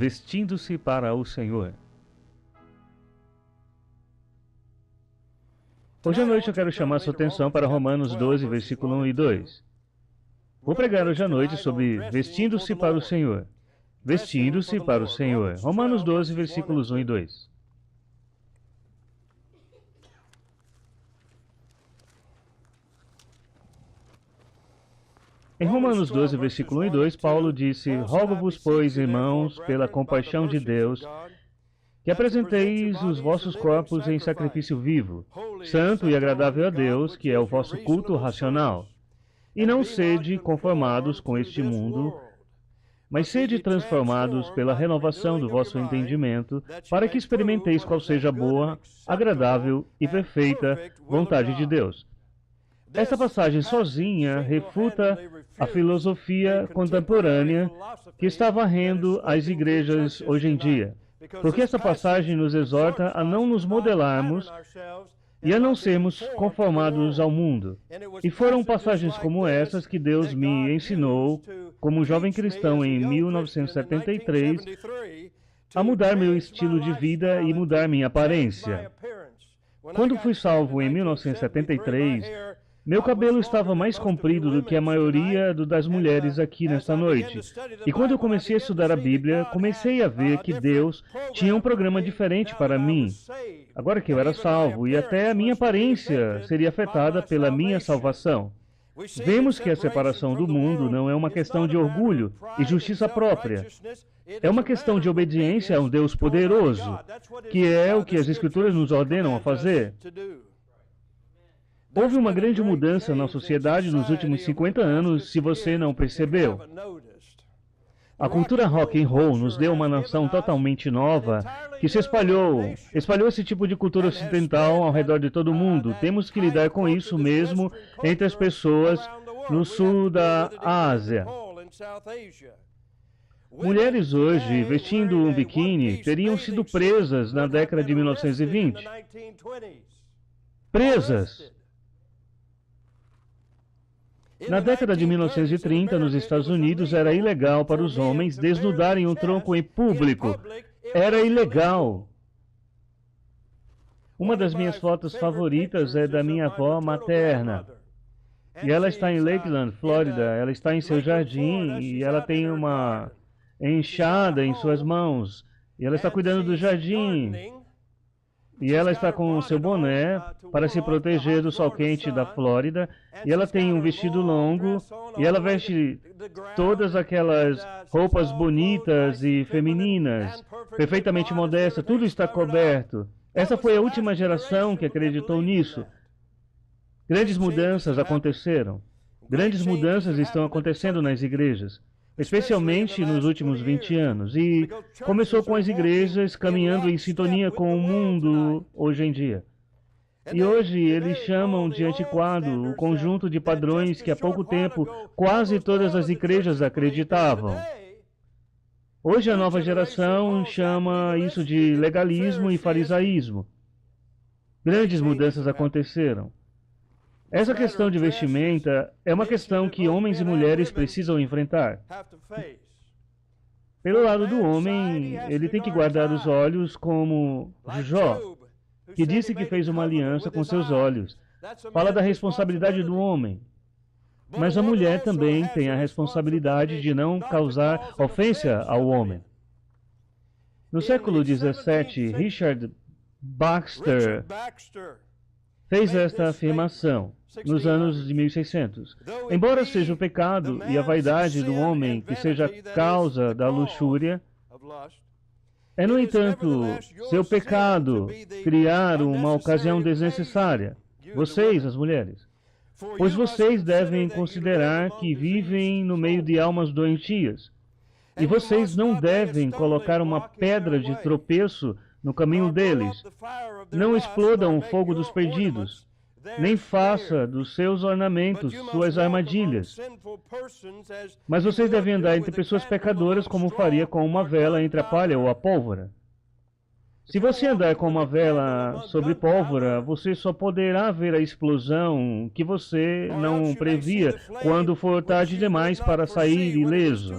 Vestindo-se para o Senhor. Hoje à noite eu quero chamar sua atenção para Romanos 12, versículo 1 e 2. Vou pregar hoje à noite sobre vestindo-se para o Senhor. Vestindo-se para o Senhor. Romanos 12, versículos 1 e 2. Em Romanos 12, versículo 1 e 2, Paulo disse: Rogo-vos, pois, irmãos, pela compaixão de Deus, que apresenteis os vossos corpos em sacrifício vivo, santo e agradável a Deus, que é o vosso culto racional. E não sede conformados com este mundo, mas sede transformados pela renovação do vosso entendimento, para que experimenteis qual seja a boa, agradável e perfeita vontade de Deus. Esta passagem sozinha refuta a filosofia contemporânea que está varrendo as igrejas hoje em dia, porque essa passagem nos exorta a não nos modelarmos e a não sermos conformados ao mundo. E foram passagens como essas que Deus me ensinou, como um jovem cristão em 1973, a mudar meu estilo de vida e mudar minha aparência. Quando fui salvo em 1973, meu cabelo estava mais comprido do que a maioria das mulheres aqui nesta noite. E quando eu comecei a estudar a Bíblia, comecei a ver que Deus tinha um programa diferente para mim. Agora que eu era salvo, e até a minha aparência seria afetada pela minha salvação. Vemos que a separação do mundo não é uma questão de orgulho e justiça própria. É uma questão de obediência a um Deus poderoso, que é o que as Escrituras nos ordenam a fazer. Houve uma grande mudança na sociedade nos últimos 50 anos, se você não percebeu. A cultura rock and roll nos deu uma nação totalmente nova que se espalhou esse tipo de cultura ocidental ao redor de todo o mundo. Temos que lidar com isso mesmo entre as pessoas no sul da Ásia. Mulheres hoje, vestindo um biquíni, teriam sido presas na década de 1920. Presas! Na década de 1930, nos Estados Unidos, era ilegal para os homens desnudarem o tronco em público. Era ilegal. Uma das minhas fotos favoritas é da minha avó materna. E ela está em Lakeland, Flórida. Ela está em seu jardim e ela tem uma enxada em suas mãos. E ela está cuidando do jardim. E ela está com o seu boné para se proteger do sol quente da Flórida. E ela tem um vestido longo. E ela veste todas aquelas roupas bonitas e femininas, perfeitamente modesta. Tudo está coberto. Essa foi a última geração que acreditou nisso. Grandes mudanças aconteceram. Grandes mudanças estão acontecendo nas igrejas, especialmente nos últimos 20 anos. E começou com as igrejas caminhando em sintonia com o mundo hoje em dia. E hoje eles chamam de antiquado o conjunto de padrões que há pouco tempo quase todas as igrejas acreditavam. Hoje a nova geração chama isso de legalismo e farisaísmo. Grandes mudanças aconteceram. Essa questão de vestimenta é uma questão que homens e mulheres precisam enfrentar. Pelo lado do homem, ele tem que guardar os olhos como Jó, que disse que fez uma aliança com seus olhos. Fala da responsabilidade do homem. Mas a mulher também tem a responsabilidade de não causar ofensa ao homem. No século XVII, Richard Baxter fez esta afirmação nos anos de 1600. Embora seja o pecado e a vaidade do homem que seja a causa da luxúria, é, no entanto, seu pecado criar uma ocasião desnecessária. Vocês, as mulheres. Pois vocês devem considerar que vivem no meio de almas doentias. E vocês não devem colocar uma pedra de tropeço no caminho deles. Não explodam o fogo dos perdidos, nem faça dos seus ornamentos suas armadilhas. Mas vocês devem andar entre pessoas pecadoras como faria com uma vela entre a palha ou a pólvora. Se você andar com uma vela sobre pólvora, você só poderá ver a explosão que você não previa quando for tarde demais para sair ileso.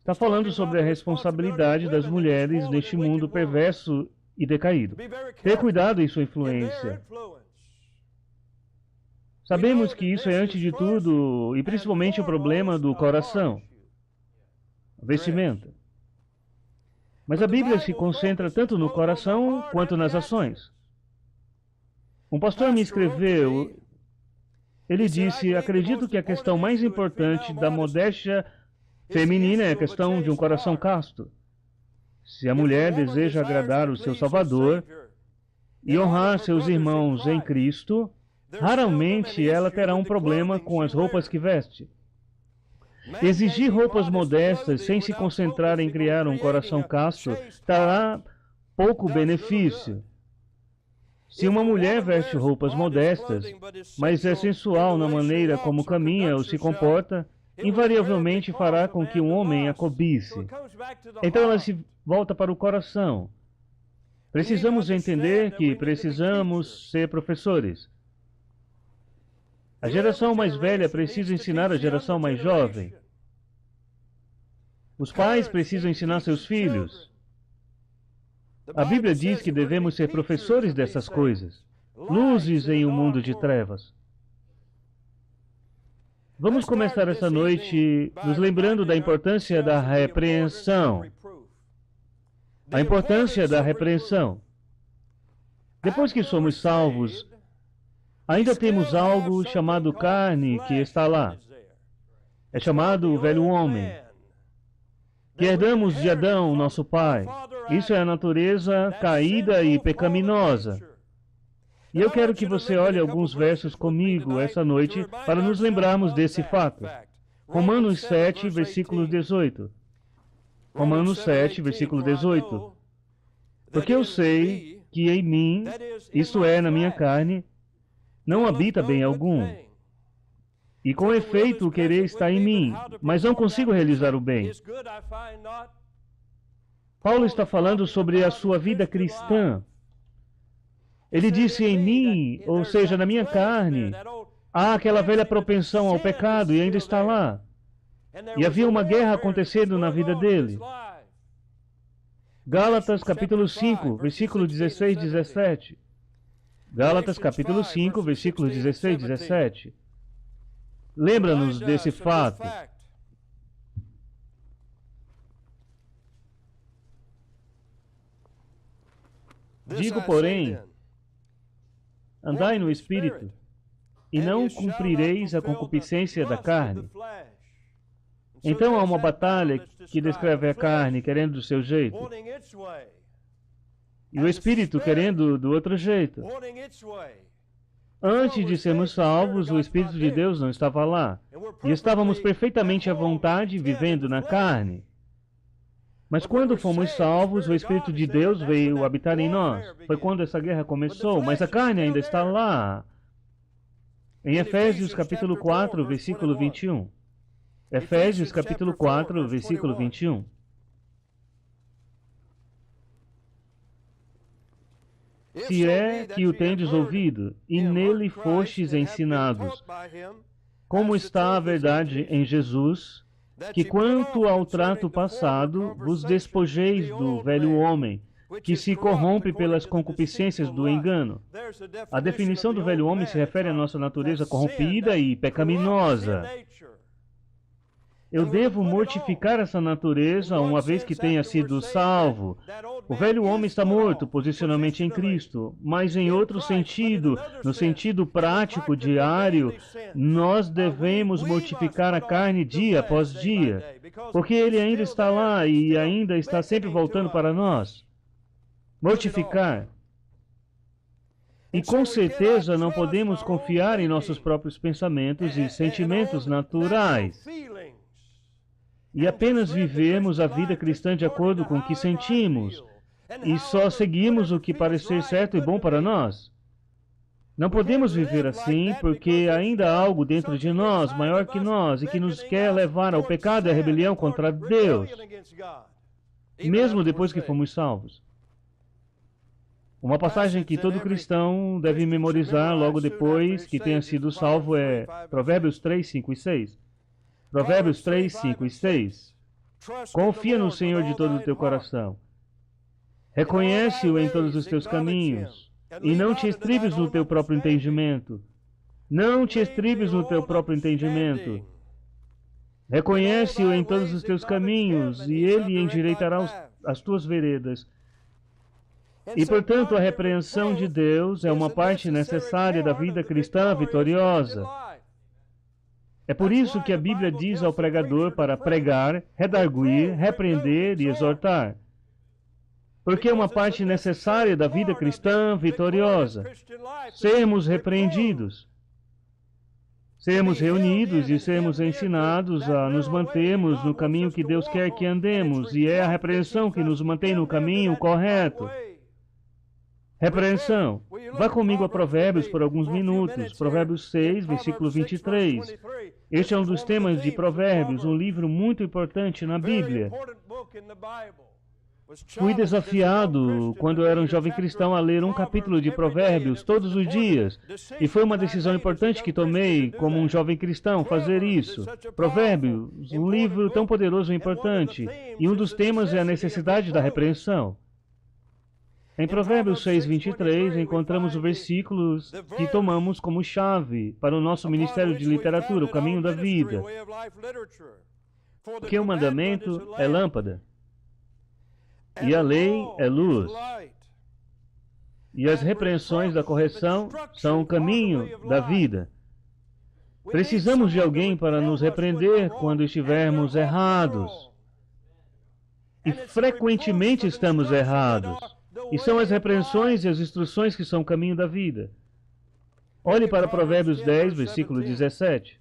Está falando sobre a responsabilidade das mulheres neste mundo perverso e decaído. Ter cuidado em sua influência. Sabemos que isso é, antes de tudo, e principalmente o problema do coração, a vestimenta. Mas a Bíblia se concentra tanto no coração quanto nas ações. Um pastor me escreveu, ele disse: acredito que a questão mais importante da modéstia feminina é a questão de um coração casto. Se a mulher deseja agradar o seu Salvador e honrar seus irmãos em Cristo, raramente ela terá um problema com as roupas que veste. Exigir roupas modestas sem se concentrar em criar um coração casto trará pouco benefício. Se uma mulher veste roupas modestas, mas é sensual na maneira como caminha ou se comporta, invariavelmente fará com que um homem a cobice. Então ela se volta para o coração. Precisamos entender que precisamos ser professores. A geração mais velha precisa ensinar a geração mais jovem. Os pais precisam ensinar seus filhos. A Bíblia diz que devemos ser professores dessas coisas, luzes em um mundo de trevas. Vamos começar essa noite nos lembrando da importância da repreensão. A importância da repreensão. Depois que somos salvos, ainda temos algo chamado carne que está lá. É chamado o velho homem, que herdamos de Adão, nosso pai. Isso é a natureza caída e pecaminosa. E eu quero que você olhe alguns versos comigo essa noite para nos lembrarmos desse fato. Romanos 7, versículo 18. Romanos 7, versículo 18. Porque eu sei que em mim, isto é, na minha carne, não habita bem algum. E com efeito o querer está em mim, mas não consigo realizar o bem. Paulo está falando sobre a sua vida cristã. Ele disse: em mim, ou seja, na minha carne, há aquela velha propensão ao pecado e ainda está lá. E havia uma guerra acontecendo na vida dele. Gálatas capítulo 5, versículo 16 e 17. Gálatas capítulo 5, versículos 16 e 17. Lembra-nos desse fato. Digo, porém, andai no Espírito, e não cumprireis a concupiscência da carne. Então há uma batalha que descreve a carne querendo do seu jeito, e o Espírito querendo do outro jeito. Antes de sermos salvos, o Espírito de Deus não estava lá, e estávamos perfeitamente à vontade, vivendo na carne. Mas quando fomos salvos, o Espírito de Deus veio habitar em nós. Foi quando essa guerra começou, mas a carne ainda está lá. Em Efésios capítulo 4, versículo 21. Efésios capítulo 4, versículo 21. Se é que o tendes ouvido, e nele fostes ensinados, como está a verdade em Jesus, que quanto ao trato passado, vos despojeis do velho homem, que se corrompe pelas concupiscências do engano. A definição do velho homem se refere à nossa natureza corrompida e pecaminosa. Eu devo mortificar essa natureza uma vez que tenha sido salvo. O velho homem está morto posicionalmente em Cristo, mas em outro sentido, no sentido prático, diário, nós devemos mortificar a carne dia após dia, porque ele ainda está lá e ainda está sempre voltando para nós. Mortificar. E com certeza não podemos confiar em nossos próprios pensamentos e sentimentos naturais e apenas vivemos a vida cristã de acordo com o que sentimos e só seguimos o que parecer certo e bom para nós. Não podemos viver assim porque ainda há algo dentro de nós, maior que nós, e que nos quer levar ao pecado e à rebelião contra Deus, mesmo depois que fomos salvos. Uma passagem que todo cristão deve memorizar logo depois que tenha sido salvo é Provérbios 3, 5 e 6. Provérbios 3, 5 e 6. Confia no Senhor de todo o teu coração. Reconhece-o em todos os teus caminhos. E não te estribes no teu próprio entendimento. Não te estribes no teu próprio entendimento. Reconhece-o em todos os teus caminhos, e Ele endireitará as tuas veredas. E, portanto, a repreensão de Deus é uma parte necessária da vida cristã vitoriosa. É por isso que a Bíblia diz ao pregador para pregar, redarguir, repreender e exortar. Porque é uma parte necessária da vida cristã vitoriosa. Sermos repreendidos, sermos reunidos e sermos ensinados a nos mantermos no caminho que Deus quer que andemos, e é a repreensão que nos mantém no caminho correto. Repreensão. Vá comigo a Provérbios por alguns minutos. Provérbios 6, versículo 23. Este é um dos temas de Provérbios, um livro muito importante na Bíblia. Fui desafiado, quando eu era um jovem cristão, a ler um capítulo de Provérbios todos os dias. E foi uma decisão importante que tomei, como um jovem cristão, fazer isso. Provérbios, um livro tão poderoso e importante. E um dos temas é a necessidade da repreensão. Em Provérbios 6, 23, encontramos o versículo que tomamos como chave para o nosso ministério de literatura, o caminho da vida. Porque o mandamento é lâmpada, e a lei é luz, e as repreensões da correção são o caminho da vida. Precisamos de alguém para nos repreender quando estivermos errados. E frequentemente estamos errados. E são as repreensões e as instruções que são o caminho da vida. Olhe para Provérbios 10, versículo 17.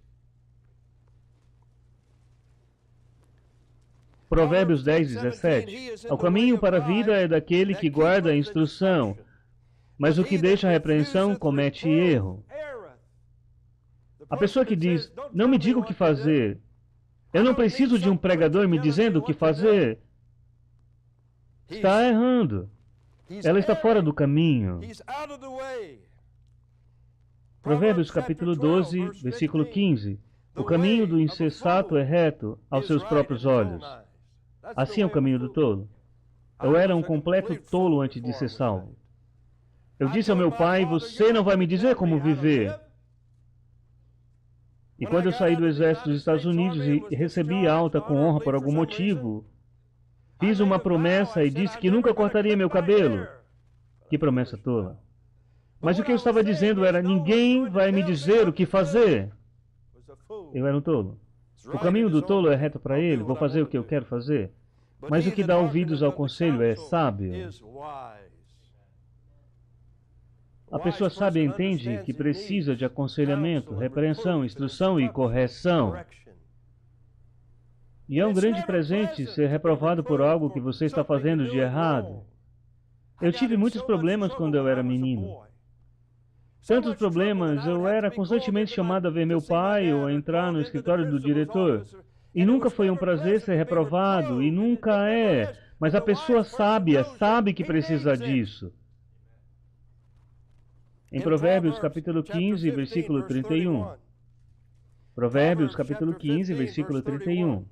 Provérbios 10, 17. O caminho para a vida é daquele que guarda a instrução, mas o que deixa a repreensão comete erro. A pessoa que diz, não me diga o que fazer, eu não preciso de um pregador me dizendo o que fazer, está errando. Ela está fora do caminho. Provérbios capítulo 12, versículo 15. O caminho do insensato é reto aos seus próprios olhos. Assim é o caminho do tolo. Eu era um completo tolo antes de ser salvo. Eu disse ao meu pai, você não vai me dizer como viver. E quando eu saí do exército dos Estados Unidos e recebi alta com honra por algum motivo, fiz uma promessa e disse que nunca cortaria meu cabelo. Que promessa tola. Mas o que eu estava dizendo era, ninguém vai me dizer o que fazer. Eu era um tolo. O caminho do tolo é reto para ele, vou fazer o que eu quero fazer. Mas o que dá ouvidos ao conselho é sábio. A pessoa sábia entende que precisa de aconselhamento, repreensão, instrução e correção. E é um grande presente ser reprovado por algo que você está fazendo de errado. Eu tive muitos problemas quando eu era menino. Tantos problemas, eu era constantemente chamado a ver meu pai ou a entrar no escritório do diretor. E nunca foi um prazer ser reprovado, e nunca é. Mas a pessoa sábia sabe que precisa disso. Em Provérbios capítulo 15, versículo 31. Provérbios capítulo 15, versículo 31.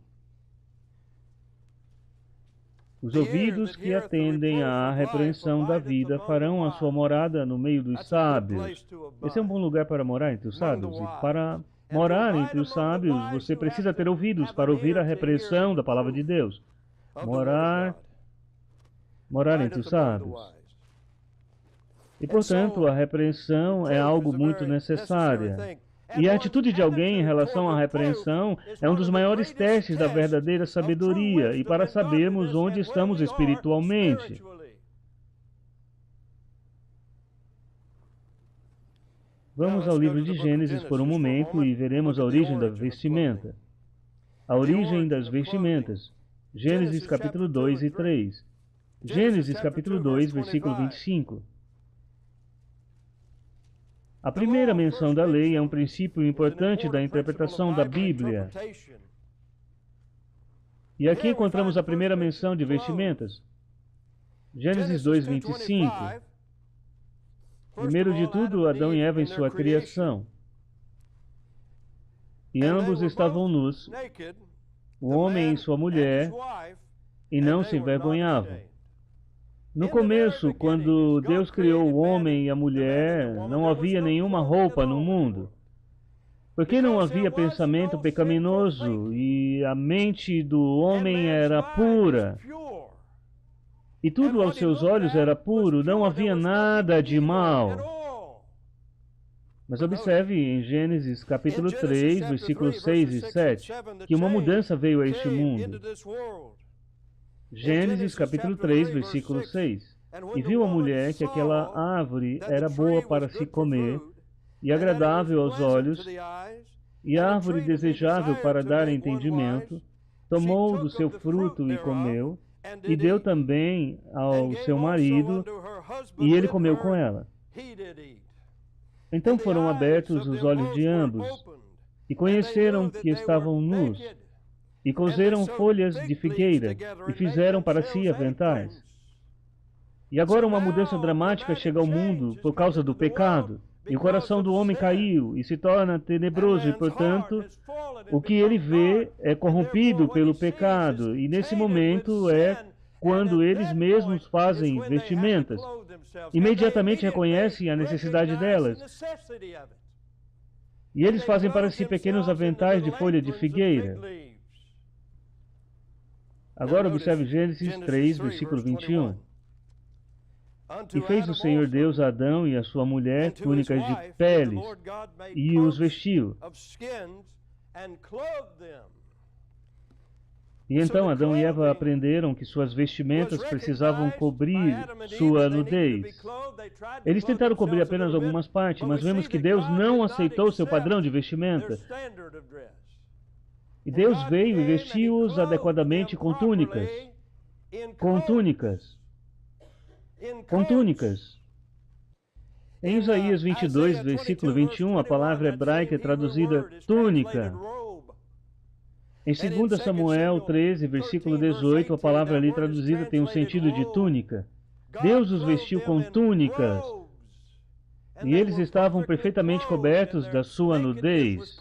Os ouvidos que atendem à repreensão da vida farão a sua morada no meio dos sábios. Esse é um bom lugar para morar entre os sábios. E para morar entre os sábios, você precisa ter ouvidos para ouvir a repreensão da palavra de Deus. Morar entre os sábios. E, portanto, a repreensão é algo muito necessário. E a atitude de alguém em relação à repreensão é um dos maiores testes da verdadeira sabedoria e para sabermos onde estamos espiritualmente. Vamos ao livro de Gênesis por um momento e veremos a origem da vestimenta. A origem das vestimentas. Gênesis capítulo 2 e 3. Gênesis capítulo 2, versículo 25. A primeira menção da lei é um princípio importante da interpretação da Bíblia. E aqui encontramos a primeira menção de vestimentas. Gênesis 2, 25. Primeiro de tudo, Adão e Eva em sua criação. E ambos estavam nus, o homem e sua mulher, e não se envergonhavam. No começo, quando Deus criou o homem e a mulher, não havia nenhuma roupa no mundo, porque não havia pensamento pecaminoso e a mente do homem era pura. E tudo aos seus olhos era puro, não havia nada de mal. Mas observe em Gênesis capítulo 3, versículos 6 e 7, que uma mudança veio a este mundo. Gênesis capítulo 3, versículo 6. E viu a mulher que aquela árvore era boa para se comer, e agradável aos olhos, e árvore desejável para dar entendimento, tomou do seu fruto e comeu, e deu também ao seu marido, e ele comeu com ela. Então foram abertos os olhos de ambos, e conheceram que estavam nus, e coseram folhas de figueira, e fizeram para si aventais. E agora uma mudança dramática chega ao mundo por causa do pecado, e o coração do homem caiu, e se torna tenebroso, e portanto, o que ele vê é corrompido pelo pecado, e nesse momento é quando eles mesmos fazem vestimentas. Imediatamente reconhecem a necessidade delas. E eles fazem para si pequenos aventais de folha de figueira. Agora observe Gênesis 3, versículo 21. E fez o Senhor Deus a Adão e a sua mulher túnicas de peles, e os vestiu. E então Adão e Eva aprenderam que suas vestimentas precisavam cobrir sua nudez. Eles tentaram cobrir apenas algumas partes, mas vemos que Deus não aceitou seu padrão de vestimenta. E Deus veio e vestiu-os adequadamente com túnicas. Com túnicas. Com túnicas. Em Isaías 22, versículo 21, a palavra hebraica é traduzida túnica. Em 2 Samuel 13, versículo 18, a palavra ali traduzida tem um sentido de túnica. Deus os vestiu com túnicas. E eles estavam perfeitamente cobertos da sua nudez.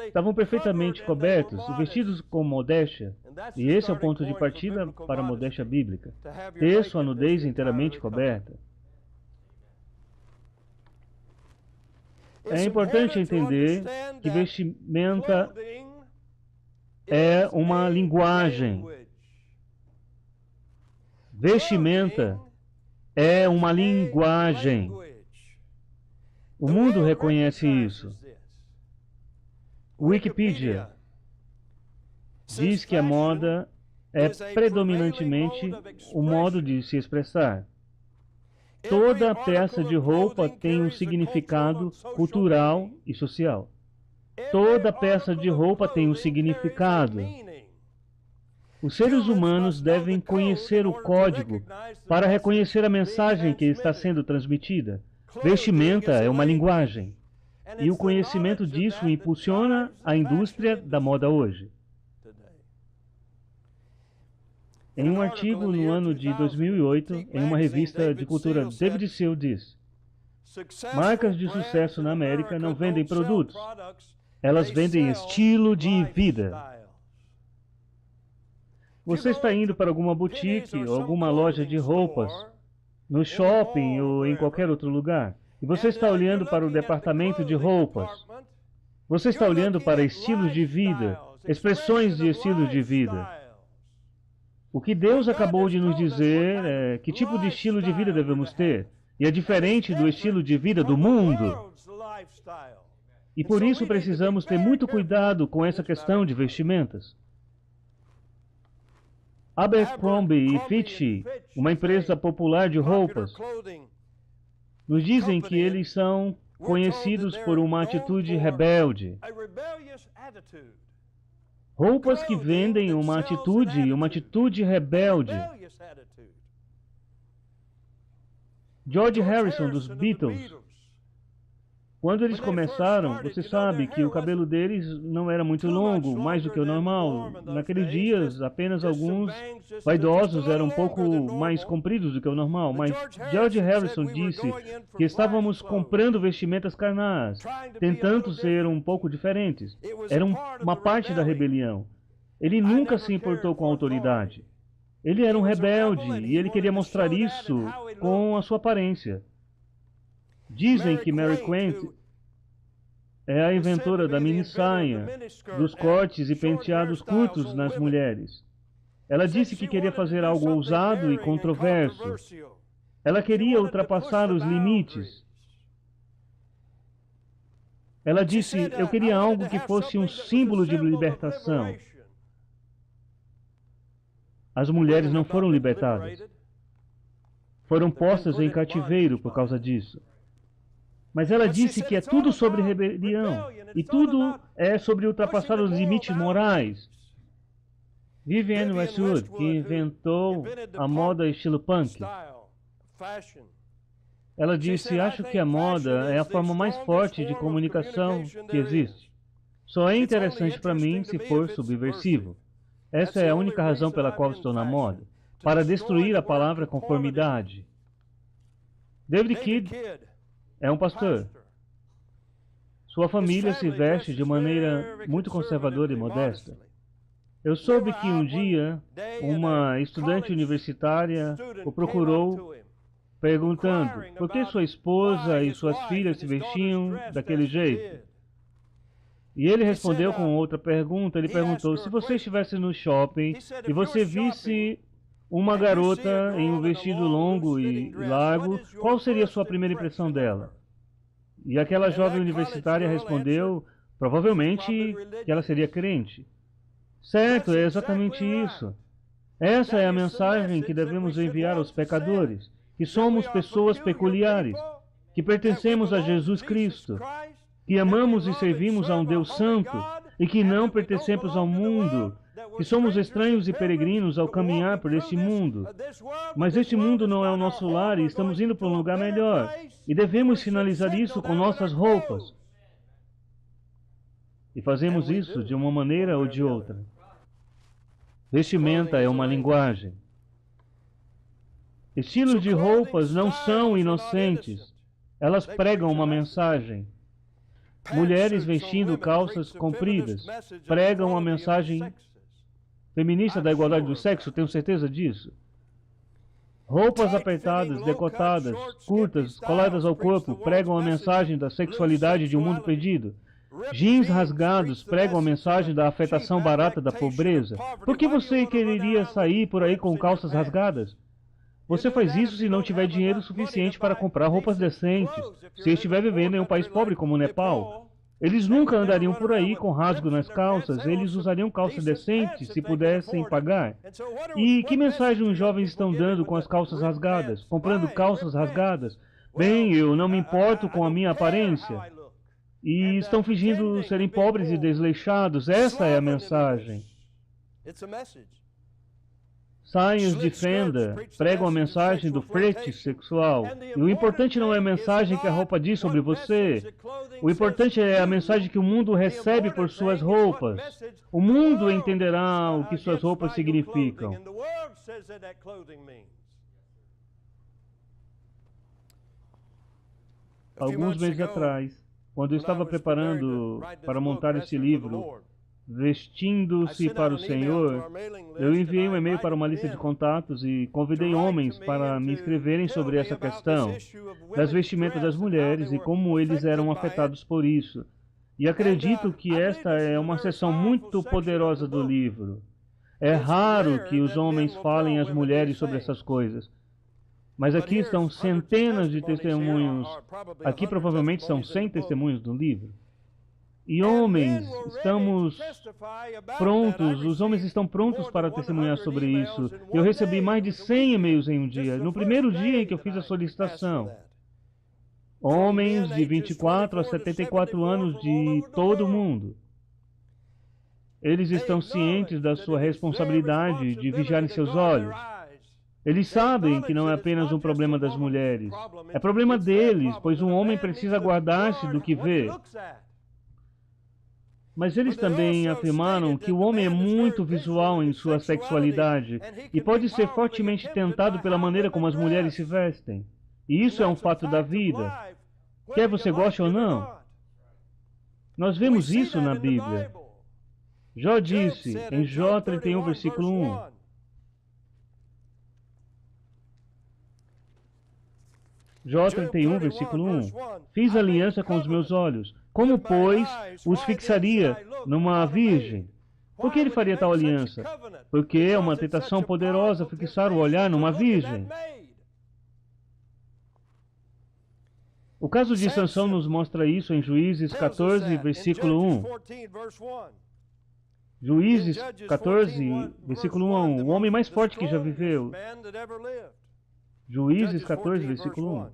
Estavam perfeitamente cobertos e vestidos com modéstia. E esse é o ponto de partida para a modéstia bíblica. Ter sua nudez inteiramente coberta. É importante entender que vestimenta é uma linguagem. Vestimenta é uma linguagem. O mundo reconhece isso. Wikipedia diz que a moda é predominantemente o modo de se expressar. Toda peça de roupa tem um significado cultural e social. Toda peça de roupa tem um significado. Os seres humanos devem conhecer o código para reconhecer a mensagem que está sendo transmitida. Vestimenta é uma linguagem. E o conhecimento disso impulsiona a indústria da moda hoje. Em um artigo no ano de 2008, em uma revista de cultura, David Seal diz: marcas de sucesso na América não vendem produtos, elas vendem estilo de vida. Você está indo para alguma boutique ou alguma loja de roupas, no shopping ou em qualquer outro lugar, e você está olhando para o departamento de roupas. Você está olhando para estilos de vida, expressões de estilo de vida. O que Deus acabou de nos dizer é que tipo de estilo de vida devemos ter, e é diferente do estilo de vida do mundo. E por isso precisamos ter muito cuidado com essa questão de vestimentas. Abercrombie e Fitch, uma empresa popular de roupas, nos dizem que eles são conhecidos por uma atitude rebelde. Roupas que vendem uma atitude rebelde. George Harrison, dos Beatles, quando eles começaram, você sabe que o cabelo deles não era muito longo, mais do que o normal. Naqueles dias, apenas alguns vaidosos eram um pouco mais compridos do que o normal. Mas George Harrison disse que estávamos comprando vestimentas carnais, tentando ser um pouco diferentes. Era uma parte da rebelião. Ele nunca se importou com a autoridade. Ele era um rebelde e ele queria mostrar isso com a sua aparência. Dizem que Mary Quant é a inventora da mini-saia, dos cortes e penteados curtos nas mulheres. Ela disse que queria fazer algo ousado e controverso. Ela queria ultrapassar os limites. Ela disse, eu queria algo que fosse um símbolo de libertação. As mulheres não foram libertadas. Foram postas em cativeiro por causa disso. Mas ela disse que é tudo sobre rebelião. E tudo é sobre ultrapassar os limites morais. Vivienne Westwood, que inventou a moda estilo punk, ela disse, acho que a moda é a forma mais forte de comunicação que existe. Só é interessante para mim se for subversivo. Essa é a única razão pela qual estou na moda, para destruir a palavra conformidade. David Kidd é um pastor. Sua família se veste de maneira muito conservadora e modesta. Eu soube que um dia uma estudante universitária o procurou perguntando por que sua esposa e suas filhas se vestiam daquele jeito. E ele respondeu com outra pergunta. Ele perguntou, se você estivesse no shopping e você visse uma garota em um vestido longo e largo, qual seria a sua primeira impressão dela? E aquela jovem universitária respondeu, provavelmente, que ela seria crente. Certo, é exatamente isso. Essa é a mensagem que devemos enviar aos pecadores, que somos pessoas peculiares, que pertencemos a Jesus Cristo, que amamos e servimos a um Deus Santo e que não pertencemos ao mundo, que somos estranhos e peregrinos ao caminhar por este mundo. Mas este mundo não é o nosso lar e estamos indo para um lugar melhor. E devemos finalizar isso com nossas roupas. E fazemos isso de uma maneira ou de outra. Vestimenta é uma linguagem. Estilos de roupas não são inocentes. Elas pregam uma mensagem. Mulheres vestindo calças compridas pregam uma mensagem feminista da igualdade do sexo, tenho certeza disso. Roupas apertadas, decotadas, curtas, coladas ao corpo pregam a mensagem da sexualidade de um mundo perdido. Jeans rasgados pregam a mensagem da afetação barata da pobreza. Por que você quereria sair por aí com calças rasgadas? Você faz isso se não tiver dinheiro suficiente para comprar roupas decentes, se estiver vivendo em um país pobre como o Nepal. Eles nunca andariam por aí com rasgo nas calças, eles usariam calças decentes se pudessem pagar. E que mensagem os jovens estão dando com as calças rasgadas, comprando calças rasgadas? Bem, eu não me importo com a minha aparência. E estão fingindo serem pobres e desleixados, essa é a mensagem. Saias de fenda pregam a mensagem do frete sexual. E o importante não é a mensagem que a roupa diz sobre você. O importante é a mensagem que o mundo recebe por suas roupas. O mundo entenderá o que suas roupas significam. Alguns meses atrás, quando eu estava preparando para montar esse livro, Vestindo-se para o Senhor, eu enviei um e-mail para uma lista de contatos e convidei homens para me escreverem sobre essa questão das vestimentas das mulheres e como eles eram afetados por isso. E acredito que esta é uma seção muito poderosa do livro. É raro que os homens falem às mulheres sobre essas coisas. Mas aqui estão centenas de testemunhos. Aqui provavelmente são 100 testemunhos do livro. E homens, estamos prontos, os homens estão prontos para testemunhar sobre isso. Eu recebi mais de 100 e-mails em um dia, no primeiro dia em que eu fiz a solicitação. Homens de 24 a 74 anos de todo o mundo. Eles estão cientes da sua responsabilidade de vigiarem seus olhos. Eles sabem que não é apenas um problema das mulheres. É problema deles, pois um homem precisa guardar-se do que vê. Mas eles também afirmaram que o homem é muito visual em sua sexualidade e pode ser fortemente tentado pela maneira como as mulheres se vestem. E isso é um fato da vida, quer você goste ou não. Nós vemos isso na Bíblia. Jó disse em Jó 31, versículo 1. Jó 31, versículo 1. Fiz aliança com os meus olhos. Como, pois, os fixaria numa virgem? Por que ele faria tal aliança? Porque é uma tentação poderosa fixar o olhar numa virgem. O caso de Sansão nos mostra isso em Juízes 14, versículo 1. Juízes 14, versículo 1 a 1. O homem mais forte que já viveu. Juízes 14, versículo 1.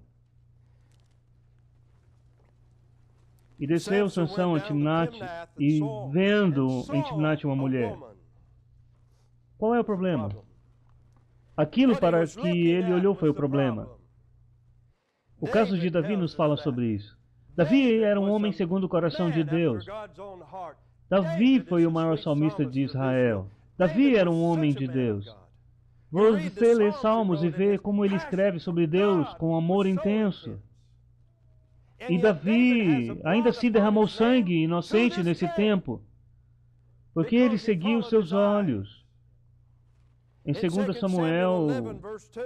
E desceu Sansão a Timnate, e vendo em Timnate uma mulher. Qual é o problema? Aquilo para que ele olhou foi o problema. O caso de Davi nos fala sobre isso. Davi era um homem segundo o coração de Deus. Davi foi o maior salmista de Israel. Davi era um homem de Deus. Você lê Salmos e vê como ele escreve sobre Deus com amor intenso. E Davi ainda assim derramou sangue inocente nesse tempo, porque ele seguiu os seus olhos. Em 2 Samuel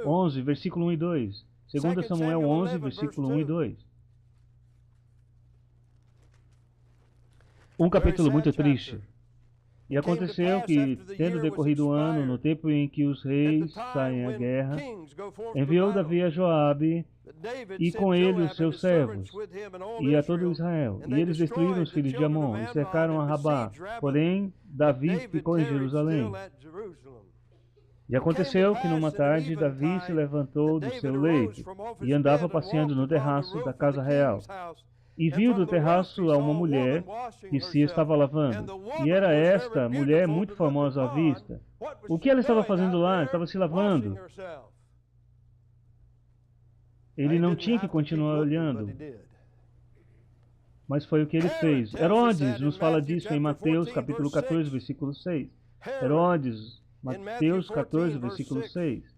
11, versículo 1 e 2. 2 Samuel 11, versículo 1 e 2. Um capítulo muito triste. E aconteceu que, tendo decorrido o ano, no tempo em que os reis saem à guerra, enviou Davi a Joabe e com ele os seus servos, e a todo Israel. E eles destruíram os filhos de Amon e cercaram a Rabá. Porém, Davi ficou em Jerusalém. E aconteceu que numa tarde Davi se levantou do seu leito e andava passeando no terraço da casa real. E viu do terraço a uma mulher que se estava lavando. E era esta mulher muito famosa à vista. O que ela estava fazendo lá? Estava se lavando. Ele não tinha que continuar olhando. Mas foi o que ele fez. Herodes nos fala disso em Mateus capítulo 14, versículo 6. Herodes, Mateus 14, versículo 6.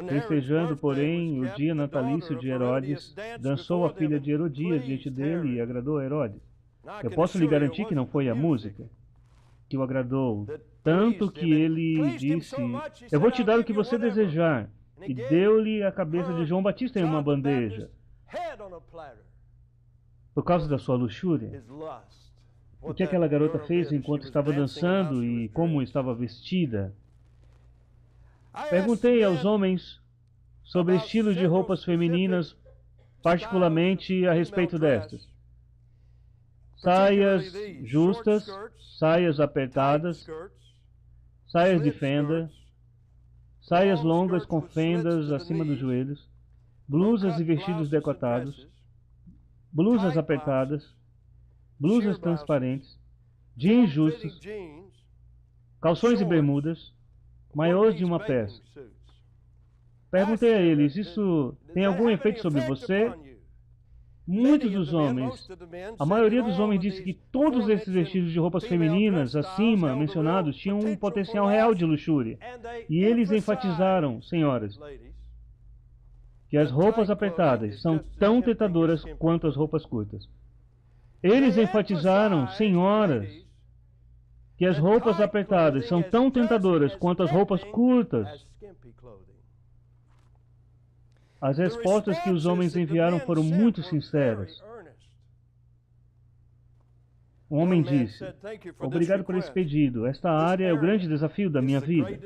Festejando, porém, o dia natalício de Herodes, dançou a filha de Herodias diante dele e agradou a Herodes. Eu posso lhe garantir que não foi a música que o agradou, tanto que ele disse, eu vou te dar o que você desejar, e deu-lhe a cabeça de João Batista em uma bandeja, por causa da sua luxúria. O que aquela garota fez enquanto estava dançando e como estava vestida? Perguntei aos homens sobre estilos de roupas femininas, particularmente a respeito destas. Saias justas, saias apertadas, saias de fenda, saias longas com fendas acima dos joelhos, blusas e vestidos decotados, blusas apertadas, blusas transparentes, jeans justos, calções e bermudas, maiôs de uma peça. Perguntei a eles, isso tem algum efeito sobre você? Muitos dos homens, a maioria dos homens disse que todos esses vestidos de roupas femininas acima mencionados tinham um potencial real de luxúria. E eles enfatizaram, senhoras, que as roupas apertadas são tão tentadoras quanto as roupas curtas. Eles enfatizaram, senhoras, que as roupas apertadas são tão tentadoras quanto as roupas curtas. As respostas que os homens enviaram foram muito sinceras. Um homem disse, obrigado por esse pedido. Esta área é o grande desafio da minha vida.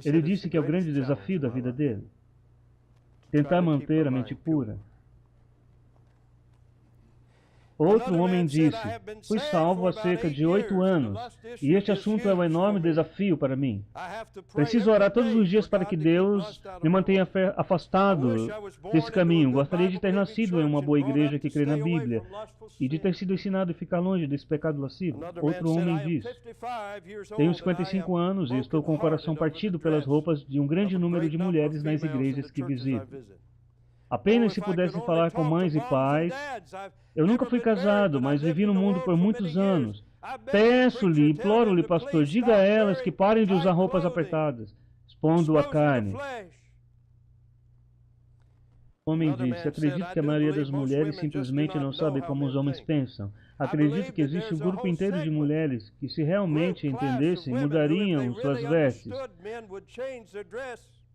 Ele disse que é o grande desafio da vida dele. Tentar manter a mente pura. Outro homem disse, fui salvo há cerca de 8 anos, e este assunto é um enorme desafio para mim. Preciso orar todos os dias para que Deus me mantenha afastado desse caminho. Gostaria de ter nascido em uma boa igreja que crê na Bíblia, e de ter sido ensinado a ficar longe desse pecado lascivo. Outro homem disse, tenho 55 anos e estou com o coração partido pelas roupas de um grande número de mulheres nas igrejas que visito. Apenas se pudesse falar com mães e pais. Eu nunca fui casado, mas vivi no mundo por muitos anos. Peço-lhe, imploro-lhe, pastor, diga a elas que parem de usar roupas apertadas, expondo a carne. O homem disse: acredito que a maioria das mulheres simplesmente não sabe como os homens pensam. Acredito que existe um grupo inteiro de mulheres que, se realmente entendessem, mudariam suas vestes,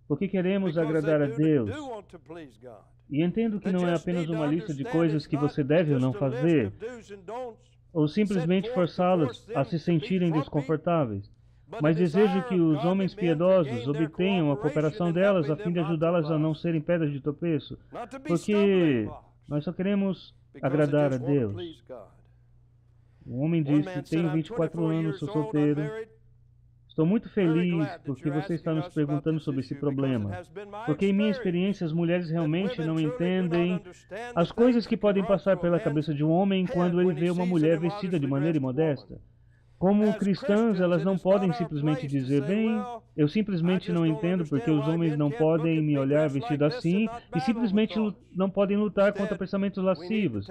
porque queremos agradar a Deus. E entendo que não é apenas uma lista de coisas que você deve ou não fazer, ou simplesmente forçá-las a se sentirem desconfortáveis, mas desejo que os homens piedosos obtenham a cooperação delas a fim de ajudá-las a não serem pedras de tropeço, porque nós só queremos agradar a Deus. O homem disse: tenho 24 anos, sou solteiro. Estou muito feliz porque você está nos perguntando sobre esse problema, porque em minha experiência as mulheres realmente não entendem as coisas que podem passar pela cabeça de um homem quando ele vê uma mulher vestida de maneira imodesta. Como cristãs, elas não podem simplesmente dizer: bem, eu simplesmente não entendo porque os homens não podem me olhar vestido assim, e simplesmente não podem lutar contra pensamentos lascivos.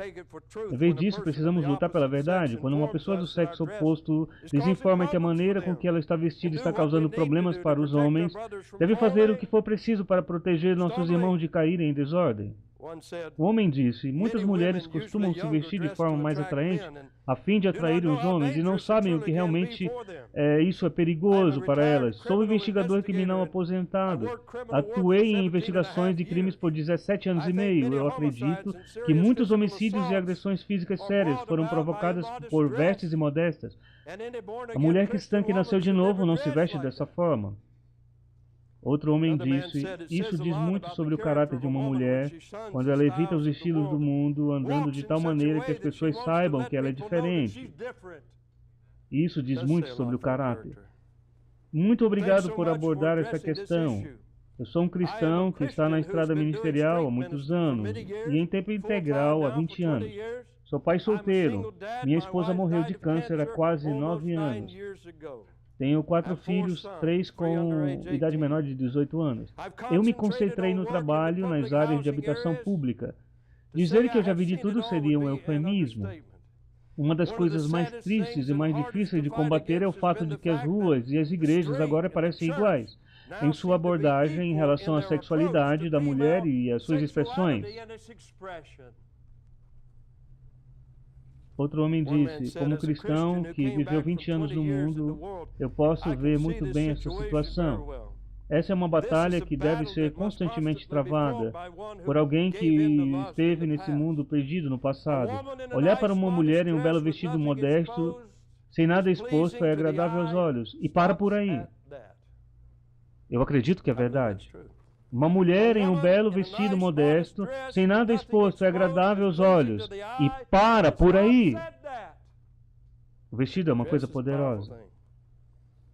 Em vez disso, precisamos lutar pela verdade. Quando uma pessoa do sexo oposto lhes informa que a maneira com que ela está vestida está causando problemas para os homens, deve fazer o que for preciso para proteger nossos irmãos de caírem em desordem. O homem disse: muitas mulheres costumam se vestir de forma mais atraente a fim de atrair os homens e não sabem o que realmente isso é perigoso para elas. Sou investigador criminal aposentado. Atuei em investigações de crimes por 17 anos e meio. Eu acredito que muitos homicídios e agressões físicas sérias foram provocadas por vestes imodestas. A mulher cristã que nasceu de novo não se veste dessa forma. Outro homem disse: isso diz muito sobre o caráter de uma mulher quando ela evita os estilos do mundo, andando de tal maneira que as pessoas saibam que ela é diferente. Isso diz muito sobre o caráter. Muito obrigado por abordar essa questão. Eu sou um cristão que está na estrada ministerial há muitos anos e em tempo integral há 20 anos. Sou pai solteiro. Minha esposa morreu de câncer há quase 9 anos. Tenho 4 filhos, 3 com idade menor de 18 anos. Eu me concentrei no trabalho nas áreas de habitação pública. Dizer que eu já vi de tudo seria um eufemismo. Uma das coisas mais tristes e mais difíceis de combater é o fato de que as ruas e as igrejas agora parecem iguais em sua abordagem em relação à sexualidade da mulher e às suas expressões. Outro homem disse: como cristão que viveu 20 anos no mundo, eu posso ver muito bem essa situação. Essa é uma batalha que deve ser constantemente travada por alguém que esteve nesse mundo perdido no passado. Olhar para uma mulher em um belo vestido modesto, sem nada exposto, é agradável aos olhos. E para por aí. Eu acredito que é verdade. Uma mulher em um belo vestido modesto, sem nada exposto, é agradável aos olhos. E para por aí. O vestido é uma coisa poderosa.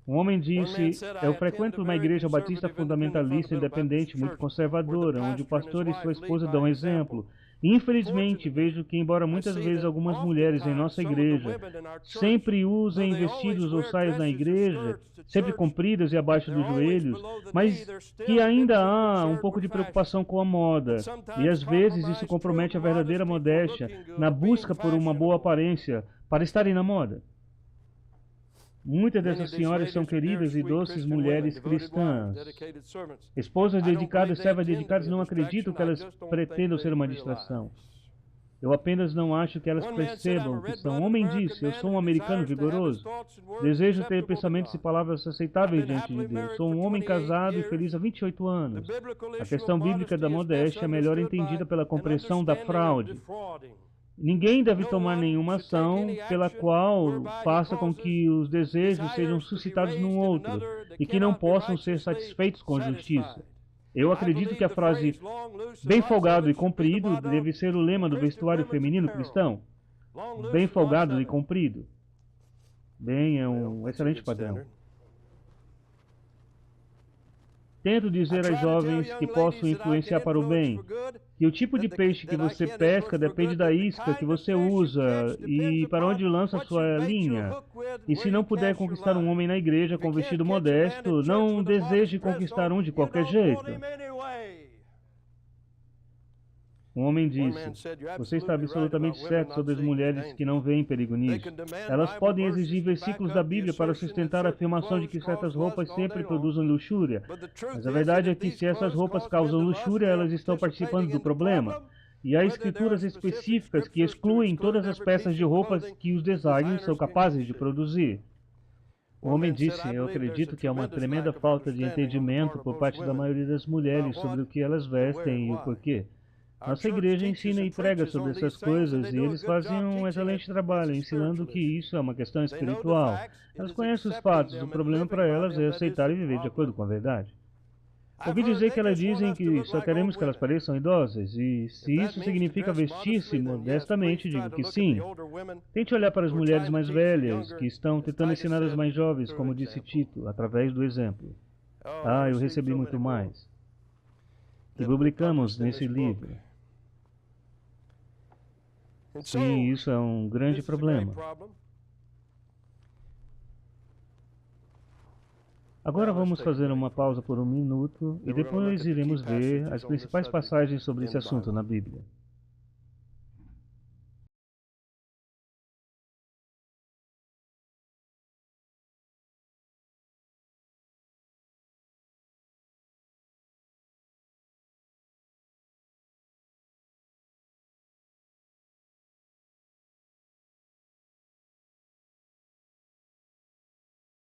Um homem disse: eu frequento uma igreja batista fundamentalista independente muito conservadora, onde o pastor e sua esposa dão exemplo. Infelizmente, vejo que, embora muitas vezes algumas mulheres em nossa igreja sempre usem vestidos ou saias na igreja, sempre compridas e abaixo dos joelhos, mas que ainda há um pouco de preocupação com a moda. E às vezes isso compromete a verdadeira modéstia na busca por uma boa aparência para estarem na moda. Muitas dessas senhoras são queridas e doces mulheres cristãs. Esposas dedicadas, servas dedicadas, não acredito que elas pretendam ser uma distração. Eu apenas não acho que elas percebam que são. O homem disse: eu sou um americano vigoroso. Desejo ter pensamentos e palavras aceitáveis diante de Deus. Sou um homem casado e feliz há 28 anos. A questão bíblica da modéstia é melhor entendida pela compreensão da fraude. Ninguém deve tomar nenhuma ação pela qual faça com que os desejos sejam suscitados num outro e que não possam ser satisfeitos com justiça. Eu acredito que a frase bem folgado e comprido deve ser o lema do vestuário feminino cristão. Bem folgado e comprido. Bem, é um excelente padrão. Tento dizer às jovens que posso influenciar para o bem, que o tipo de peixe que você pesca depende da isca que você usa e para onde lança a sua linha. E se não puder conquistar um homem na igreja com vestido modesto, não deseje conquistar um de qualquer jeito. Um homem disse: você está absolutamente certo sobre as mulheres que não veem perigo nisso. Elas podem exigir versículos da Bíblia para sustentar a afirmação de que certas roupas sempre produzem luxúria. Mas a verdade é que se essas roupas causam luxúria, elas estão participando do problema. E há escrituras específicas que excluem todas as peças de roupas que os designers são capazes de produzir. O homem disse: eu acredito que há uma tremenda falta de entendimento por parte da maioria das mulheres sobre o que elas vestem e o porquê. Nossa igreja ensina e prega sobre essas coisas e eles fazem um excelente trabalho ensinando que isso é uma questão espiritual. Elas conhecem os fatos, o problema para elas é aceitar e viver de acordo com a verdade. Ouvi dizer que elas dizem que só queremos que elas pareçam idosas, e se isso significa vestir-se modestamente, digo que sim. Tente olhar para as mulheres mais velhas, que estão tentando ensinar as mais jovens, como disse Tito, através do exemplo. Eu recebi muito mais. E publicamos nesse livro. Sim, isso é um grande problema. Agora vamos fazer uma pausa por um minuto e depois iremos ver as principais passagens sobre esse assunto na Bíblia.